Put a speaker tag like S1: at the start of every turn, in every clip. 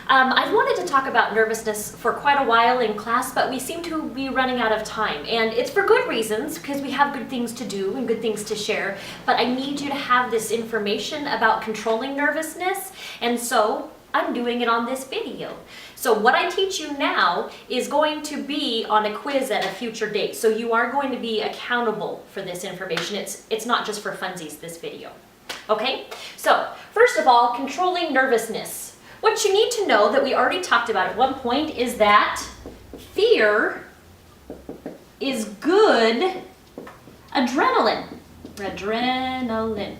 S1: I've wanted to talk about nervousness for quite a while in class, but we seem to be running out of time. And it's for good reasons, because we have good things to do and good things to share. But I need you to have this information about controlling nervousness, and so I'm doing it on this video. So what I teach you now is going to be on a quiz at a future date. So you are going to be accountable for this information. It's not just for funsies, this video. Okay? So, first of all, controlling nervousness. What you need to know that we already talked about at one point is that fear is good adrenaline. Adrenaline.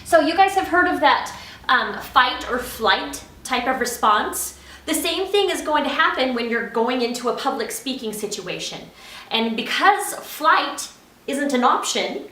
S1: So you guys have heard of that fight or flight type of response. The same thing is going to happen when you're going into a public speaking situation. And because flight isn't an option,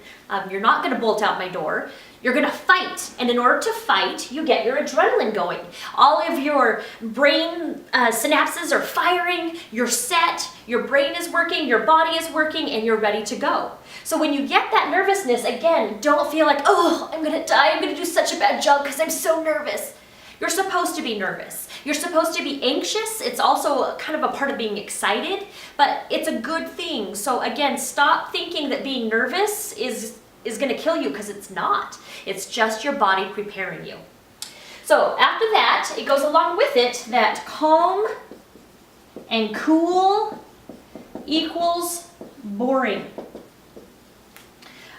S1: you're not going to bolt out my door. You're going to fight, and in order to fight, you get your adrenaline going. All of your brain synapses are firing, you're set, your brain is working, your body is working, and you're ready to go. So when you get that nervousness, again, don't feel like, oh, I'm going to die, I'm going to do such a bad job because I'm so nervous. You're supposed to be nervous. You're supposed to be anxious. It's also kind of a part of being excited, but it's a good thing. So again, stop thinking that being nervous is going to kill you, because it's not. It's just your body preparing you. So after that, it goes along with it that calm and cool equals boring.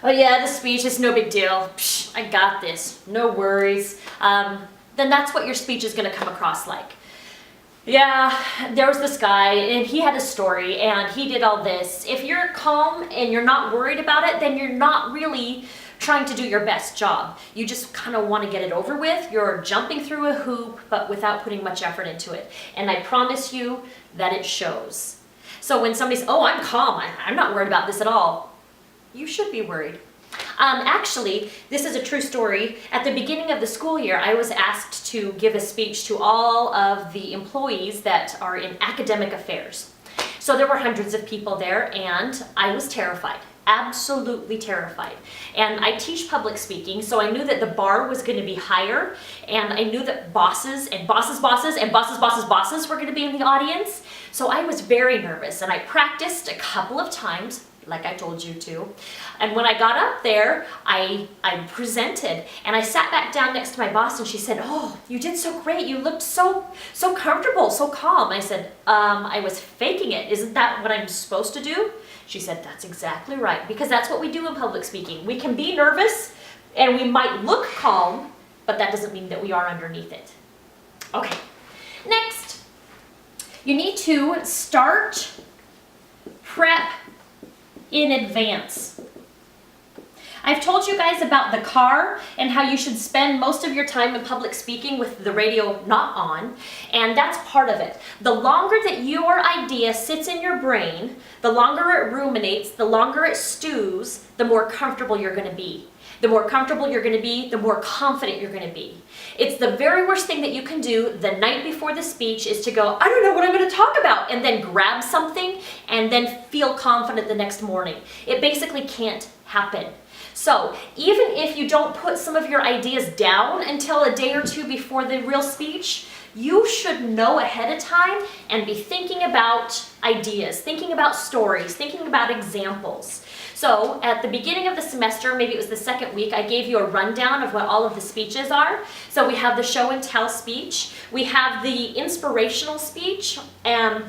S1: Oh yeah, the speech is no big deal. Psh, I got this. No worries. Then that's what your speech is going to come across like. Yeah, there was this guy, and he had a story, and he did all this. If you're calm and you're not worried about it, then you're not really trying to do your best job. You just kind of want to get it over with. You're jumping through a hoop, but without putting much effort into it. And I promise you that it shows. So when somebody says, oh, I'm calm, I'm not worried about this at all, you should be worried. Actually, this is a true story. At the beginning of the school year, I was asked to give a speech to all of the employees that are in academic affairs. So there were hundreds of people there, and I was terrified, absolutely terrified. And I teach public speaking, so I knew that the bar was going to be higher, and I knew that bosses and bosses' bosses and bosses' bosses' bosses were going to be in the audience. So I was very nervous, and I practiced a couple of times, like I told you to. And when I got up there, I presented, and I sat back down next to my boss, and she said, oh, you did so great. You looked so comfortable, so calm. I said, I was faking it. Isn't that what I'm supposed to do? She said, that's exactly right, because that's what we do in public speaking. We can be nervous, and we might look calm, but that doesn't mean that we are underneath it. Okay, next, you need to start prep in advance. I've told you guys about the car and how you should spend most of your time in public speaking with the radio not on, and that's part of it. The longer that your idea sits in your brain, the longer it ruminates, the longer it stews, the more comfortable you're going to be. The more comfortable you're going to be, the more confident you're going to be. It's the very worst thing that you can do the night before the speech is to go, I don't know what I'm going to talk about, and then grab something and then feel confident the next morning. It basically can't happen. So even if you don't put some of your ideas down until a day or two before the real speech, you should know ahead of time and be thinking about ideas, thinking about stories, thinking about examples. So at the beginning of the semester, maybe it was the second week, I gave you a rundown of what all of the speeches are. So we have the show and tell speech. We have the inspirational speech,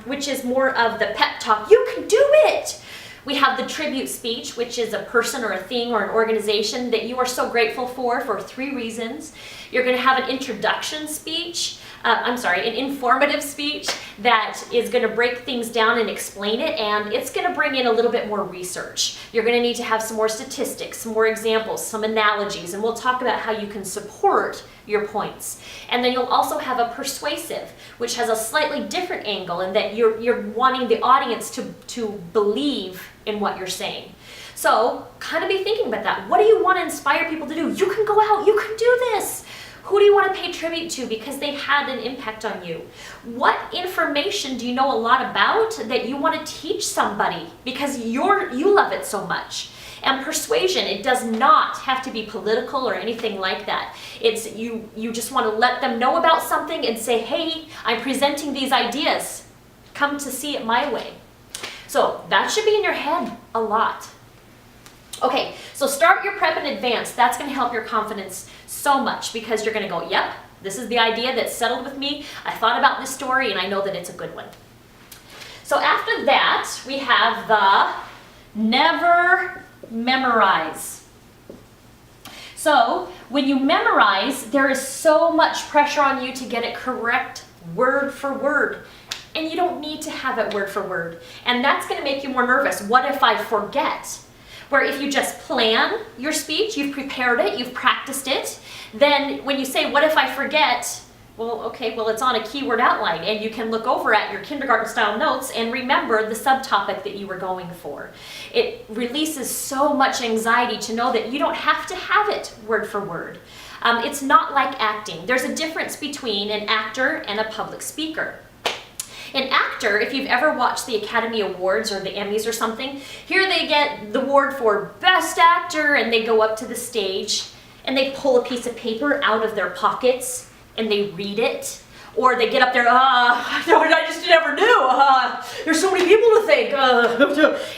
S1: which is more of the pep talk. You can do it! We have the tribute speech, which is a person or a thing or an organization that you are so grateful for 3 reasons. You're going to have an introduction speech. An informative speech that is going to break things down and explain it, and it's going to bring in a little bit more research. You're going to need to have some more statistics, some more examples, some analogies, and we'll talk about how you can support your points. And then you'll also have a persuasive, which has a slightly different angle in that you're wanting the audience to believe in what you're saying. So kind of be thinking about that. What do you want to inspire people to do? You can go out, you can do this. Who do you want to pay tribute to because they had an impact on you? What information do you know a lot about that you want to teach somebody because you love it so much? And persuasion, it does not have to be political or anything like that. It's you just want to let them know about something and say, hey, I'm presenting these ideas. Come to see it my way. So that should be in your head a lot. Okay, so start your prep in advance. That's going to help your confidence so much because you're going to go, yep, this is the idea that's settled with me. I thought about this story and I know that it's a good one. So after that, we have the never memorize. So when you memorize, there is so much pressure on you to get it correct word for word. And you don't need to have it word for word. And that's going to make you more nervous. What if I forget? Where if you just plan your speech, you've prepared it, you've practiced it, then when you say, what if I forget? Well, okay, well, it's on a keyword outline, and you can look over at your kindergarten-style notes and remember the subtopic that you were going for. It releases so much anxiety to know that you don't have to have it word for word. It's not like acting. There's a difference between an actor and a public speaker. An actor, if you've ever watched the Academy Awards or the Emmys or something, here they get the award for Best Actor, and they go up to the stage, and they pull a piece of paper out of their pockets, and they read it, or they get up there, I just never knew, there's so many people to thank,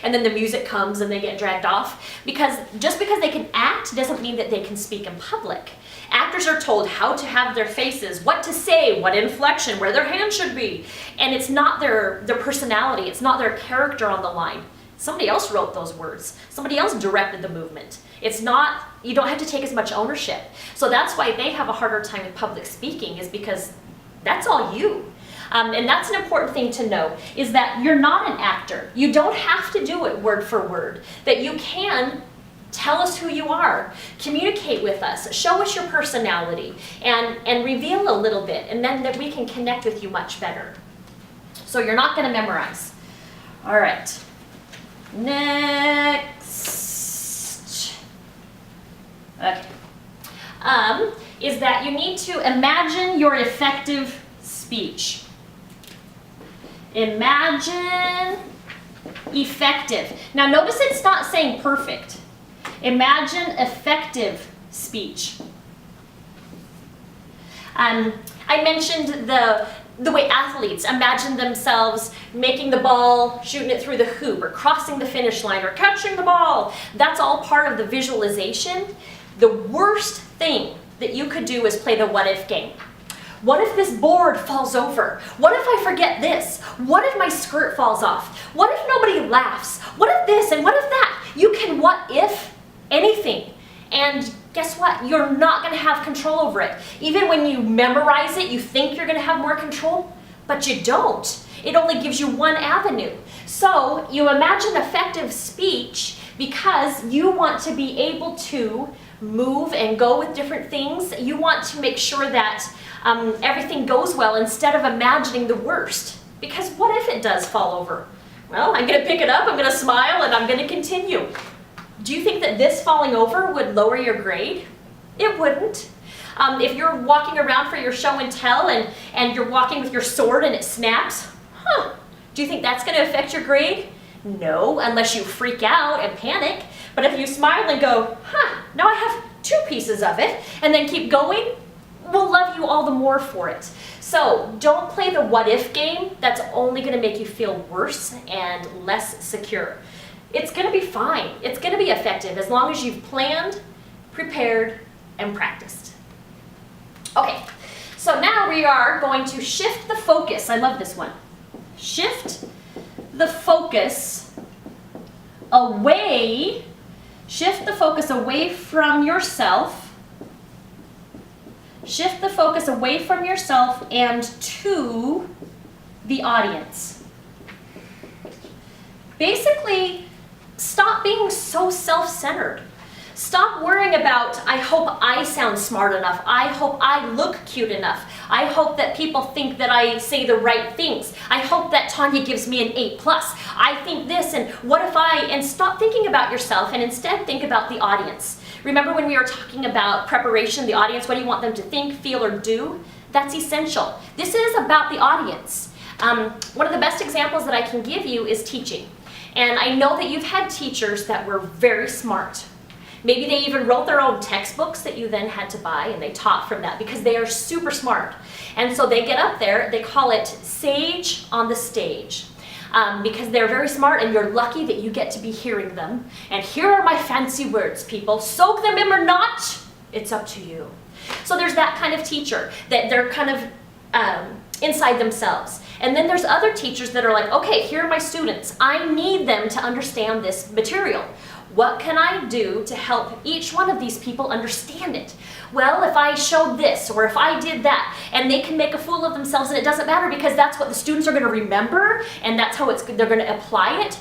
S1: and then the music comes and they get dragged off. Because just because they can act doesn't mean that they can speak in public. Actors are told how to have their faces, what to say, what inflection, where their hand should be, and it's not their personality, it's not their character on the line. Somebody else wrote those words. Somebody else directed the movement. It's not, you don't have to take as much ownership. So that's why they have a harder time in public speaking, is because that's all you. And that's an important thing to know, is that you're not an actor. You don't have to do it word for word. That you can tell us who you are, communicate with us, show us your personality, and reveal a little bit, and then that we can connect with you much better. So you're not going to memorize. All right. Next. Okay. Is that you need to imagine your effective speech. Imagine effective. Now notice it's not saying perfect. Imagine effective speech. I mentioned the way athletes imagine themselves making the ball, shooting it through the hoop, or crossing the finish line, or catching the ball. That's all part of the visualization. The worst thing that you could do is play the what if game. What if this board falls over? What if I forget this? What if my skirt falls off? What if nobody laughs? What if this and what if that? You can what if anything. And guess what? You're not going to have control over it. Even when you memorize it, you think you're going to have more control, but you don't. It only gives you one avenue. So you imagine effective speech because you want to be able to move and go with different things. You want to make sure that everything goes well instead of imagining the worst. Because what if it does fall over? Well, I'm going to pick it up, I'm going to smile, and I'm going to continue. Do you think that this falling over would lower your grade? It wouldn't. If you're walking around for your show and tell and you're walking with your sword and it snaps, do you think that's going to affect your grade? No, unless you freak out and panic. But if you smile and go, now I have 2 pieces of it, and then keep going, we'll love you all the more for it. So don't play the what if game. That's only going to make you feel worse and less secure. It's going to be fine. It's going to be effective as long as you've planned, prepared, and practiced. Okay, so now we are going to shift the focus. I love this one. Shift the focus away. Shift the focus away from yourself. Shift the focus away from yourself and to the audience. Basically, stop being so self-centered. Stop worrying about, I hope I sound smart enough. I hope I look cute enough. I hope that people think that I say the right things. I hope that Tanya gives me an 8+. I think this, and what if and stop thinking about yourself and instead think about the audience. Remember when we were talking about preparation, the audience, what do you want them to think, feel, or do? That's essential. This is about the audience. One of the best examples that I can give you is teaching. And I know that you've had teachers that were very smart. Maybe they even wrote their own textbooks that you then had to buy, and they taught from that because they are super smart. And so they get up there, they call it sage on the stage. Because they're very smart and you're lucky that you get to be hearing them. And here are my fancy words, people. Soak them in or not, it's up to you. So there's that kind of teacher that they're kind of inside themselves. And then there's other teachers that are like, okay, here are my students. I need them to understand this material. What can I do to help each one of these people understand it? Well, if I showed this or if I did that, and they can make a fool of themselves and it doesn't matter because that's what the students are going to remember and that's how they're going to apply it,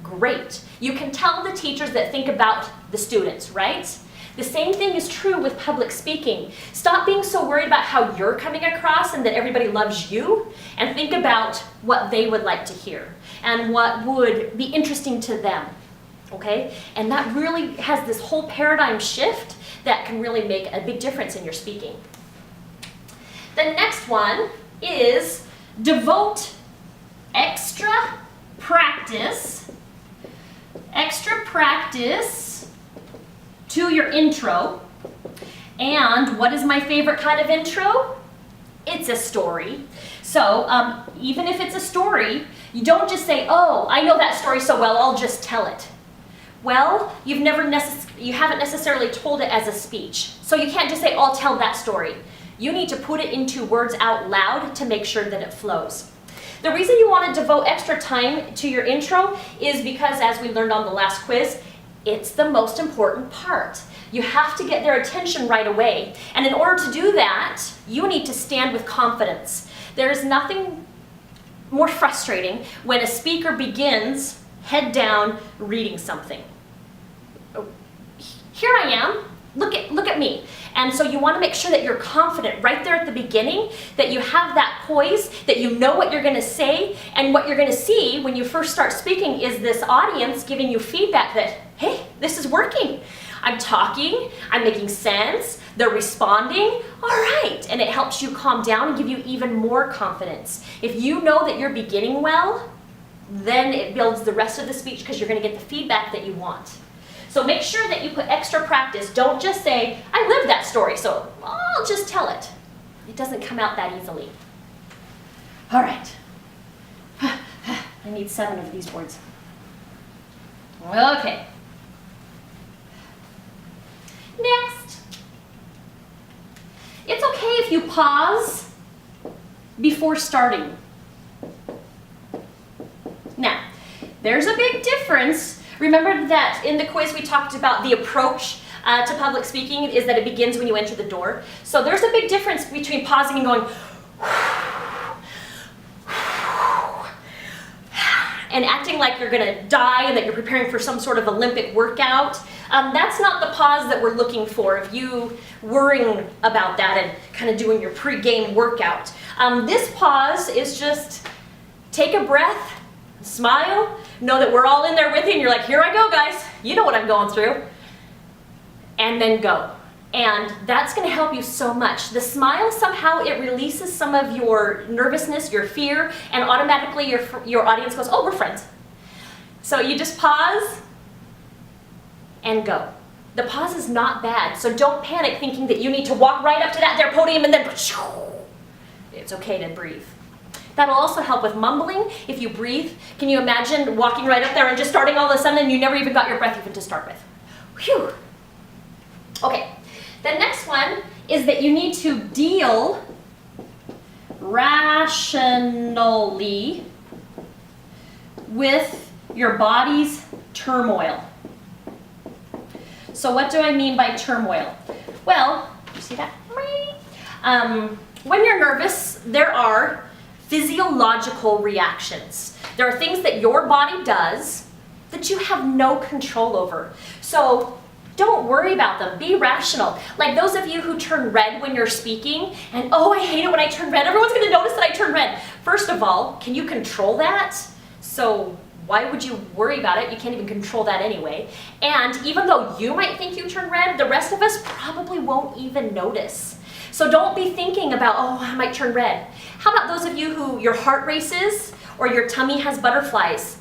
S1: great. You can tell the teachers that think about the students, right? The same thing is true with public speaking. Stop being so worried about how you're coming across and that everybody loves you, and think about what they would like to hear and what would be interesting to them. Okay? And that really has this whole paradigm shift that can really make a big difference in your speaking. The next one is devote extra practice to your intro. And what is my favorite kind of intro? It's a story. So even if it's a story, you don't just say, oh, I know that story so well, I'll just tell it. Well, you haven't necessarily told it as a speech. So you can't just say, I'll tell that story. You need to put it into words out loud to make sure that it flows. The reason you want to devote extra time to your intro is because, as we learned on the last quiz, it's the most important part. You have to get their attention right away. And in order to do that, you need to stand with confidence. There is nothing more frustrating when a speaker begins head down reading something. Here I am, look at me. And so you want to make sure that you're confident right there at the beginning, that you have that poise, that you know what you're going to say, and what you're going to see when you first start speaking is this audience giving you feedback that, hey, this is working. I'm talking, I'm making sense, they're responding, all right. And it helps you calm down and give you even more confidence. If you know that you're beginning well, then it builds the rest of the speech because you're going to get the feedback that you want. So make sure that you put extra practice. Don't just say, I lived that story, so I'll just tell it. It doesn't come out that easily. All right. I need 7 of these words. Okay. Next. It's okay if you pause before starting. Now, there's a big difference. Remember that in the quiz we talked about the approach to public speaking is that it begins when you enter the door. So there's a big difference between pausing and going and acting like you're going to die and that you're preparing for some sort of Olympic workout. That's not the pause that we're looking for of you worrying about that and kind of doing your pre-game workout. This pause is just take a breath, smile, know that we're all in there with you and you're like, here I go guys, you know what I'm going through, and then go. And that's going to help you so much. The smile, somehow it releases some of your nervousness, your fear, and automatically your audience goes, oh, we're friends. So you just pause and go. The pause is not bad, so don't panic thinking that you need to walk right up to that there podium and then it's okay to breathe. That'll also help with mumbling. If you breathe, can you imagine walking right up there and just starting all of a sudden and you never even got your breath even to start with? Whew. Okay, the next one is that you need to deal rationally with your body's turmoil. So what do I mean by turmoil? Well, you see that? When you're nervous, there are physiological reactions. There are things that your body does that you have no control over. So don't worry about them. Be rational. Like those of you who turn red when you're speaking, and oh, I hate it when I turn red. Everyone's going to notice that I turn red. First of all, can you control that? So why would you worry about it? You can't even control that anyway. And even though you might think you turn red, the rest of us probably won't even notice. So don't be thinking about, oh, I might turn red. How about those of you who your heart races or your tummy has butterflies?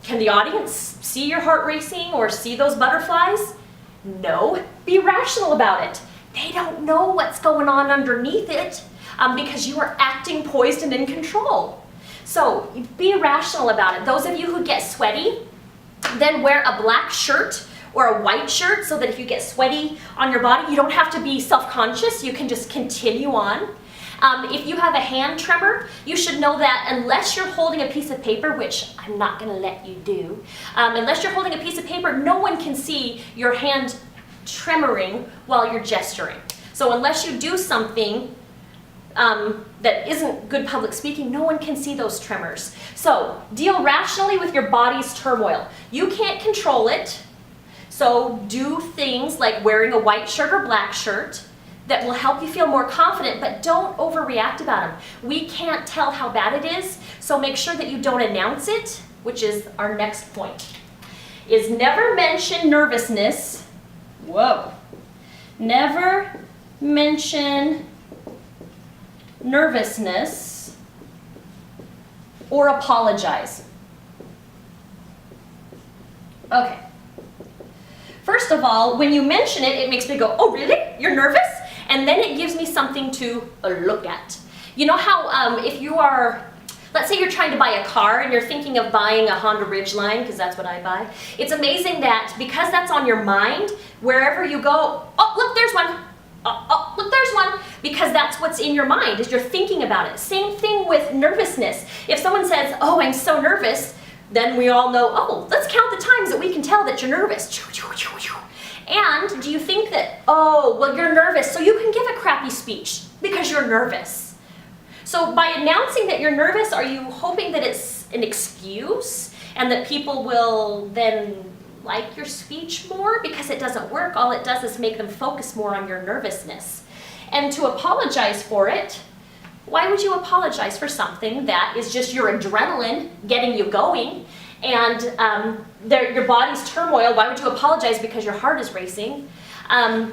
S1: Can the audience see your heart racing or see those butterflies? No. Be rational about it. They don't know what's going on underneath it because you are acting poised and in control. So be rational about it. Those of you who get sweaty, then wear a black shirt or a white shirt so that if you get sweaty on your body, you don't have to be self-conscious. You can just continue on. If you have a hand tremor, you should know that unless you're holding a piece of paper, which I'm not going to let you do, unless you're holding a piece of paper, no one can see your hand tremoring while you're gesturing. So unless you do something that isn't good public speaking, no one can see those tremors. So deal rationally with your body's turmoil. You can't control it, so do things like wearing a white shirt or black shirt that will help you feel more confident, but don't overreact about them. We can't tell how bad it is, so make sure that you don't announce it, which is our next point, is never mention nervousness. Whoa. Never mention nervousness or apologize. Okay. First of all, when you mention it, it makes me go, oh really? You're nervous? And then it gives me something to look at. You know how if you are, let's say you're trying to buy a car and you're thinking of buying a Honda Ridgeline, because that's what I buy. It's amazing that because that's on your mind, wherever you go, oh look, there's one. Oh, look, there's one, because that's what's in your mind, is you're thinking about it. Same thing with nervousness. If someone says, oh, I'm so nervous, then we all know, oh, let's count the times that we can tell that you're nervous. And do you think that, oh, well, you're nervous, so you can give a crappy speech because you're nervous. So by announcing that you're nervous, are you hoping that it's an excuse and that people will then like your speech more? Because it doesn't work. All it does is make them focus more on your nervousness. And to apologize for it, why would you apologize for something that is just your adrenaline getting you going and your body's turmoil? Why would you apologize because your heart is racing?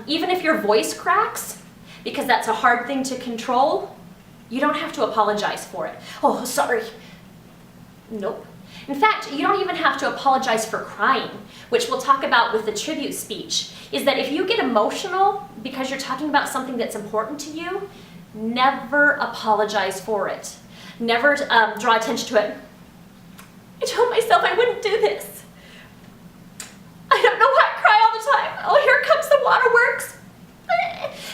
S1: Even if your voice cracks, because that's a hard thing to control, you don't have to apologize for it. Oh, sorry. Nope. In fact, you don't even have to apologize for crying, which we'll talk about with the tribute speech, is that if you get emotional because you're talking about something that's important to you, never apologize for it. Never draw attention to it. I told myself I wouldn't do this. I don't know why I cry all the time. Oh, here comes the waterworks.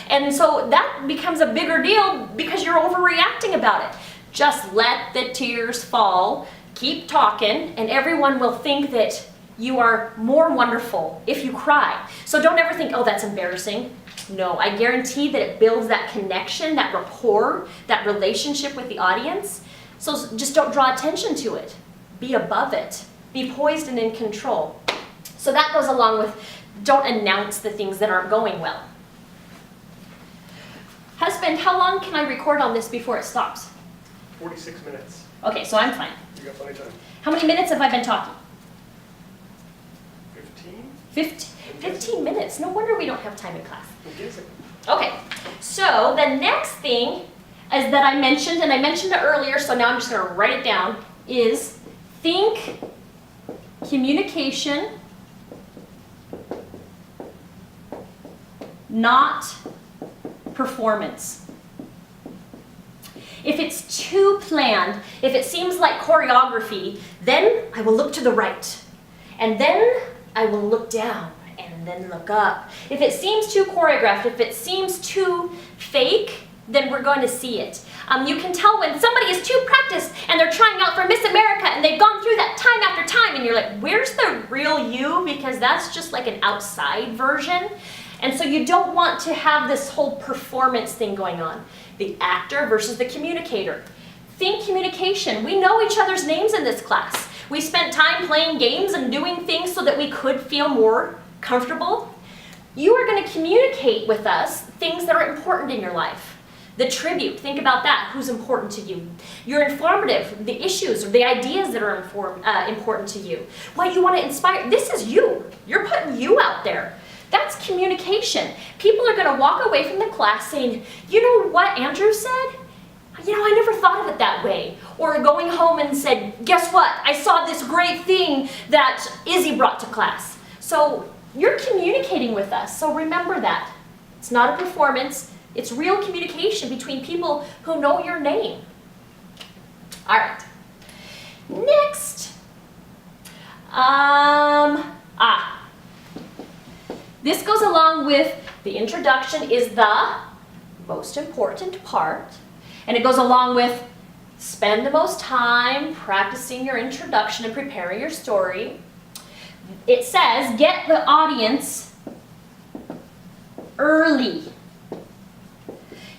S1: And so that becomes a bigger deal because you're overreacting about it. Just let the tears fall. Keep talking, and everyone will think that you are more wonderful if you cry. So don't ever think, oh, that's embarrassing. No, I guarantee that it builds that connection, that rapport, that relationship with the audience. So just don't draw attention to it. Be above it. Be poised and in control. So that goes along with don't announce the things that aren't going well. Husband, how long can I record on this before it stops?
S2: 46 minutes.
S1: Okay, so I'm fine.
S2: You got plenty of time.
S1: How many minutes have I been talking?
S2: 15?
S1: 15 minutes. No wonder we don't have time in class.
S2: I'm guessing.
S1: Okay, so the next thing is that I mentioned, and I mentioned it earlier, so now I'm just going to write it down, is think communication, not performance. If it's too planned, if it seems like choreography, then I will look to the right. And then I will look down and then look up. If it seems too choreographed, if it seems too fake, then we're going to see it. You can tell when somebody is too practiced and they're trying out for Miss America and they've gone through that time after time and you're like, where's the real you? Because that's just like an outside version. And so you don't want to have this whole performance thing going on. The actor versus the communicator. Think communication. We know each other's names in this class. We spent time playing games and doing things so that we could feel more comfortable. You are going to communicate with us things that are important in your life. The tribute, think about that. Who's important to you? You're informative, the issues or the ideas that are important to you. What you want to inspire. This is you. You're putting you out there. That's communication. People are going to walk away from the class saying, you know what Andrew said? I never thought of it that way. Or going home and said, guess what? I saw this great thing that Izzy brought to class. So you're communicating with us, so remember that. It's not a performance, it's real communication between people who know your name. All right, next. This goes along with the introduction is the most important part. And it goes along with spend the most time practicing your introduction and preparing your story. It says get the audience early.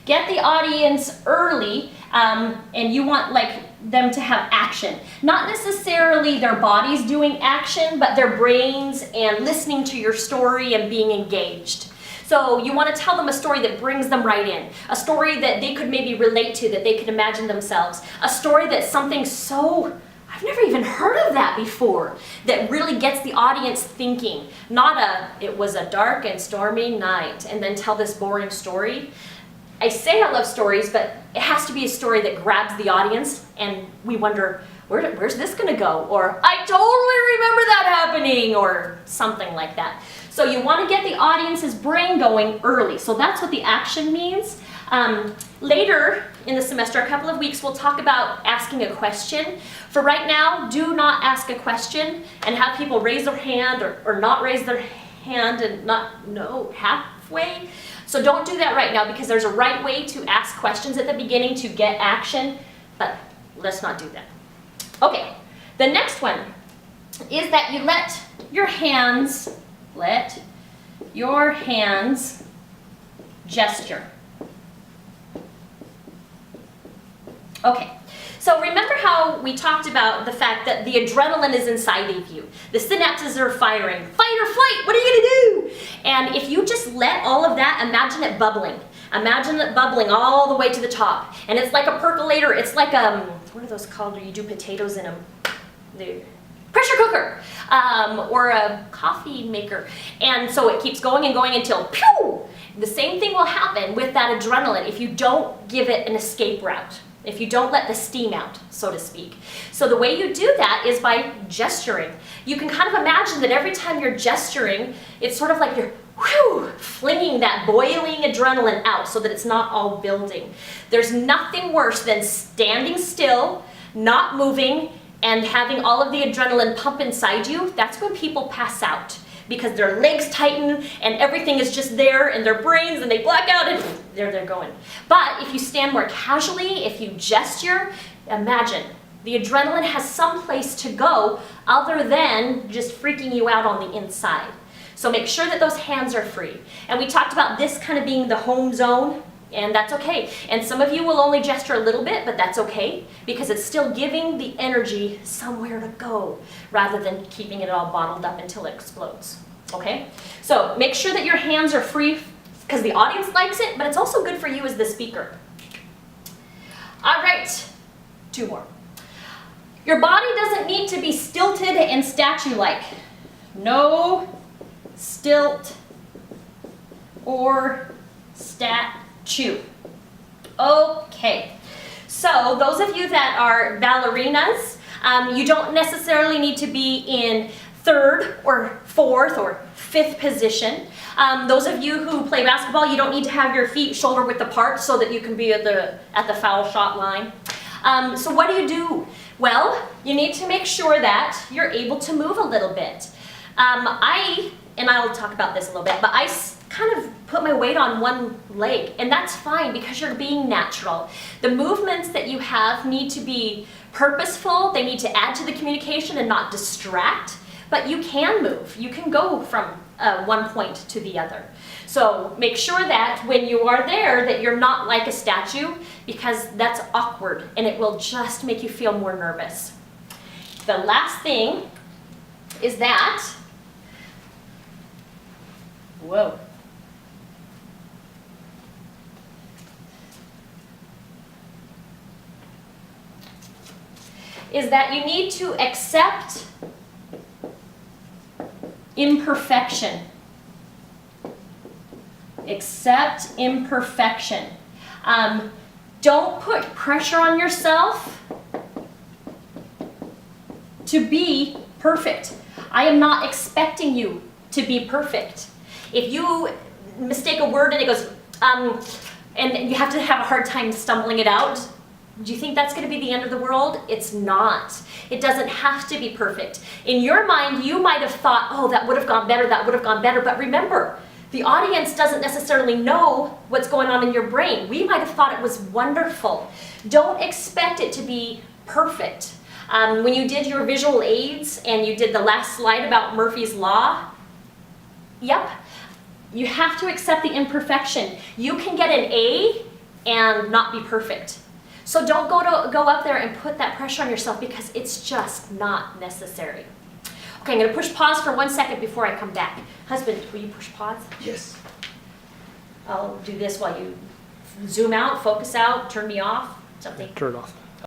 S1: Get the audience early, and you want them to have action. Not necessarily their bodies doing action, but their brains and listening to your story and being engaged. So you want to tell them a story that brings them right in. A story that they could maybe relate to, that they could imagine themselves. A story that's something so, I've never even heard of that before, that really gets the audience thinking. Not it was a dark and stormy night, and then tell this boring story. I say I love stories, but it has to be a story that grabs the audience, and we wonder, where's this going to go? Or, I totally remember that happening, or something like that. So you want to get the audience's brain going early. So that's what the action means. Later in the semester, a couple of weeks, we'll talk about asking a question. For right now, do not ask a question and have people raise their hand or not raise their hand and not know halfway. So don't do that right now, because there's a right way to ask questions at the beginning to get action, but let's not do that. Okay, the next one is that you let your hands gesture. Okay, so remember how we talked about the fact that the adrenaline is inside of you. The synapses are firing. Fight or flight, what are you gonna do? And if you just let all of that, imagine it bubbling. Imagine it bubbling all the way to the top. And it's like a percolator. It's like, what are those called where you do potatoes in them? The pressure cooker, or a coffee maker. And so it keeps going and going until, pew! The same thing will happen with that adrenaline if you don't give it an escape route. If you don't let the steam out, so to speak. So the way you do that is by gesturing. You can kind of imagine that every time you're gesturing, it's sort of like you're flinging that boiling adrenaline out so that it's not all building. There's nothing worse than standing still, not moving, and having all of the adrenaline pump inside you. That's when people pass out, because their legs tighten and everything is just there in their brains and they black out and there they're going. But if you stand more casually, if you gesture, imagine the adrenaline has some place to go other than just freaking you out on the inside. So make sure that those hands are free. And we talked about this kind of being the home zone, and that's okay. And some of you will only gesture a little bit, but that's okay, because it's still giving the energy somewhere to go, rather than keeping it all bottled up until it explodes, okay? So make sure that your hands are free, because the audience likes it, but it's also good for you as the speaker. All right, 2 more. Your body doesn't need to be stilted and statue-like. No stilt or statue. Okay, so those of you that are ballerinas, you don't necessarily need to be in 3rd or 4th or 5th position. Those of you who play basketball, you don't need to have your feet shoulder width apart so that you can be at the foul shot line. So what do? Well, you need to make sure that you're able to move a little bit. And I'll talk about this a little bit, but I kind of put my weight on one leg, and that's fine because you're being natural. The movements that you have need to be purposeful. They need to add to the communication and not distract, but you can move. You can go from one point to the other. So make sure that when you are there that you're not like a statue, because that's awkward and it will just make you feel more nervous. The last thing is that, whoa. Is that you need to accept imperfection. Accept imperfection. Don't put pressure on yourself to be perfect. I am not expecting you to be perfect. If you mistake a word and it goes, and you have to have a hard time stumbling it out, do you think that's going to be the end of the world? It's not. It doesn't have to be perfect. In your mind, you might have thought, oh, that would have gone better, that would have gone better. But remember, the audience doesn't necessarily know what's going on in your brain. We might have thought it was wonderful. Don't expect it to be perfect. When you did your visual aids and you did the last slide about Murphy's Law, yep, you have to accept the imperfection. You can get an A and not be perfect. So don't go up there and put that pressure on yourself because it's just not necessary. Okay, I'm going to push pause for 1 second before I come back. Husband, will you push pause?
S2: Yes.
S1: I'll do this while you zoom out, focus out, turn me off, something.
S3: Turn it off.